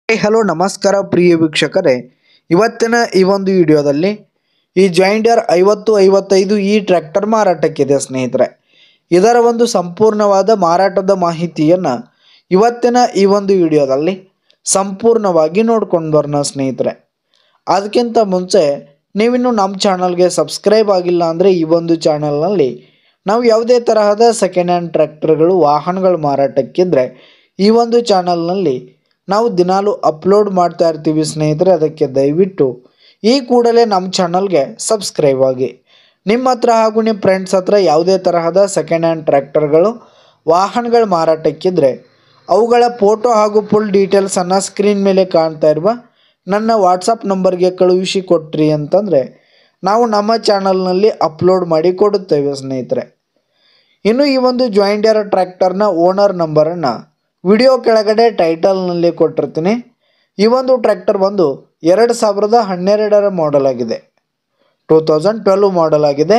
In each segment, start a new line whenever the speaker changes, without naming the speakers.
Hello ನಮಸ್ಕಾರ ಪ್ರಿಯ ವೀಕ್ಷಕರೇ, ಇವತ್ತಿನ ಈ ಒಂದು ವಿಡಿಯೋದಲ್ಲಿ ಈ ಜಾಯಿಂಟ್ ಡೀರ್ 5055 ಈ ಟ್ರ್ಯಾಕ್ಟರ್ ಮಾರಾಟಕ್ಕಿದೆ ಸ್ನೇಹಿತರೆ. ಇದರ ಒಂದು ಸಂಪೂರ್ಣವಾದ ಮಾರಾಟದ ಮಾಹಿತಿಯನ್ನು ಇವತ್ತಿನ ಈ ಒಂದು ವಿಡಿಯೋದಲ್ಲಿ ಸಂಪೂರ್ಣವಾಗಿ ನೋಡ್ಕೊಂಡು ಬರೋಣ ಸ್ನೇಹಿತರೆ. ಅದಕ್ಕಿಂತ ಮುಂಚೆ ನೀವಿನ್ನು ನಮ್ಮ ಚಾನಲ್ಗೆ ಸಬ್ಸ್ಕ್ರೈಬ್ ಆಗಿಲ್ಲ ಅಂದರೆ ಈ ಒಂದು ಚಾನಲ್ನಲ್ಲಿ ನಾವು ಯಾವುದೇ ತರಹದ ಸೆಕೆಂಡ್ ಹ್ಯಾಂಡ್ ಟ್ರ್ಯಾಕ್ಟರ್ಗಳು ವಾಹನಗಳು ಮಾರಾಟಕ್ಕಿದ್ರೆ ಈ ಒಂದು ಚಾನಲ್ನಲ್ಲಿ ನಾವು ದಿನಾಲು ಅಪ್ಲೋಡ್ ಮಾಡ್ತಾ ಇರ್ತೀವಿ ಸ್ನೇಹಿತರೆ. ಅದಕ್ಕೆ ದಯವಿಟ್ಟು ಈ ಕೂಡಲೇ ನಮ್ಮ ಚಾನಲ್ಗೆ ಸಬ್ಸ್ಕ್ರೈಬ್ ಆಗಿ. ನಿಮ್ಮ ಹತ್ರ ಹಾಗೂ ನಿಮ್ಮ ಫ್ರೆಂಡ್ಸ್ ಹತ್ರ ಯಾವುದೇ ತರಹದ ಸೆಕೆಂಡ್ ಹ್ಯಾಂಡ್ ಟ್ರ್ಯಾಕ್ಟರ್ಗಳು ವಾಹನಗಳು ಮಾರಾಟಕ್ಕಿದ್ರೆ ಅವುಗಳ ಫೋಟೋ ಹಾಗೂ ಫುಲ್ ಡೀಟೇಲ್ಸನ್ನು ಸ್ಕ್ರೀನ್ ಮೇಲೆ ಕಾಣ್ತಾ ಇರುವ ನನ್ನ ವಾಟ್ಸಪ್ ನಂಬರ್ಗೆ ಕಳುಹಿಸಿ ಕೊಟ್ರಿ ಅಂತಂದರೆ ನಾವು ನಮ್ಮ ಚಾನಲ್ನಲ್ಲಿ ಅಪ್ಲೋಡ್ ಮಾಡಿ ಕೊಡುತ್ತೇವೆ ಸ್ನೇಹಿತರೆ. ಇನ್ನು ಈ ಒಂದು ಜಾಯಿಂಟ್ ಡೀರ್ ಟ್ರ್ಯಾಕ್ಟರ್ನ ಓನರ್ ನಂಬರನ್ನು ವಿಡಿಯೋ ಕೆಳಗಡೆ ಟೈಟಲ್ನಲ್ಲಿ ಕೊಟ್ಟಿರ್ತೀನಿ. ಈ ಒಂದು ಟ್ರ್ಯಾಕ್ಟರ್ ಬಂದು 2012 ಮಾಡೆಲ್ ಆಗಿದೆ, 2012 ಮಾಡೆಲ್ ಆಗಿದೆ.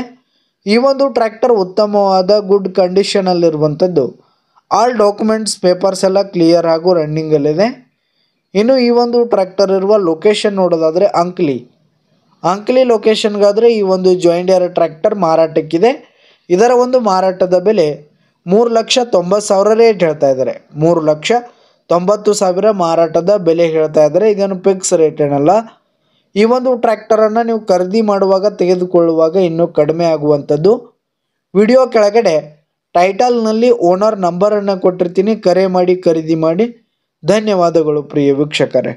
ಈ ಒಂದು ಟ್ರ್ಯಾಕ್ಟರ್ ಉತ್ತಮವಾದ ಗುಡ್ ಕಂಡೀಷನಲ್ಲಿರುವಂಥದ್ದು. ಆಲ್ ಡಾಕ್ಯುಮೆಂಟ್ಸ್ ಪೇಪರ್ಸ್ ಎಲ್ಲ ಕ್ಲಿಯರ್ ಹಾಗೂ ರನ್ನಿಂಗಲ್ಲಿದೆ. ಇನ್ನು ಈ ಒಂದು ಟ್ರ್ಯಾಕ್ಟರ್ ಇರುವ ಲೊಕೇಶನ್ ನೋಡೋದಾದರೆ ಅಂಕ್ಲಿ ಲೊಕೇಶನ್ಗಾದರೆ ಈ ಒಂದು ಜಾಯಿಂಟ್ ಡೀರ್ ಟ್ರ್ಯಾಕ್ಟರ್ ಮಾರಾಟಕ್ಕಿದೆ. ಇದರ ಒಂದು ಮಾರಾಟದ ಬೆಲೆ 3,90,000 ರೇಟ್ ಹೇಳ್ತಾ ಇದ್ದಾರೆ. 3,90,000 ಮಾರಾಟದ ಬೆಲೆ ಹೇಳ್ತಾ ಇದ್ದಾರೆ. ಇದೇನು ಫಿಕ್ಸ್ ರೇಟ್ ಏನಲ್ಲ. ಈ ಒಂದು ಟ್ರ್ಯಾಕ್ಟರನ್ನು ನೀವು ಖರೀದಿ ಮಾಡುವಾಗ ತೆಗೆದುಕೊಳ್ಳುವಾಗ ಇನ್ನೂ ಕಡಿಮೆ ಆಗುವಂಥದ್ದು. ವಿಡಿಯೋ ಕೆಳಗಡೆ ಟೈಟಲ್ನಲ್ಲಿ ಓನರ್ ನಂಬರನ್ನು ಕೊಟ್ಟಿರ್ತೀನಿ, ಕರೆ ಮಾಡಿ ಖರೀದಿ ಮಾಡಿ. ಧನ್ಯವಾದಗಳು ಪ್ರಿಯ ವೀಕ್ಷಕರೇ.